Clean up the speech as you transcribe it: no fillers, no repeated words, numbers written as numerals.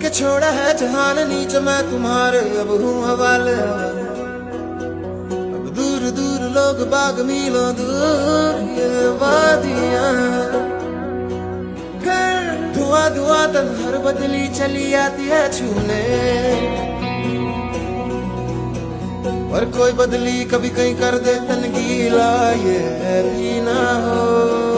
के छोड़ा है जहान नीच मैं तुम्हारे अब हूँ हवाले। अब दूर दूर लोग बाग मीलों दूर ये वादियां, फिर धुआं धुआं तन हर बदली चली आती है छूने। और कोई बदली कभी कहीं कर दे तन गीला ये भी ना हो।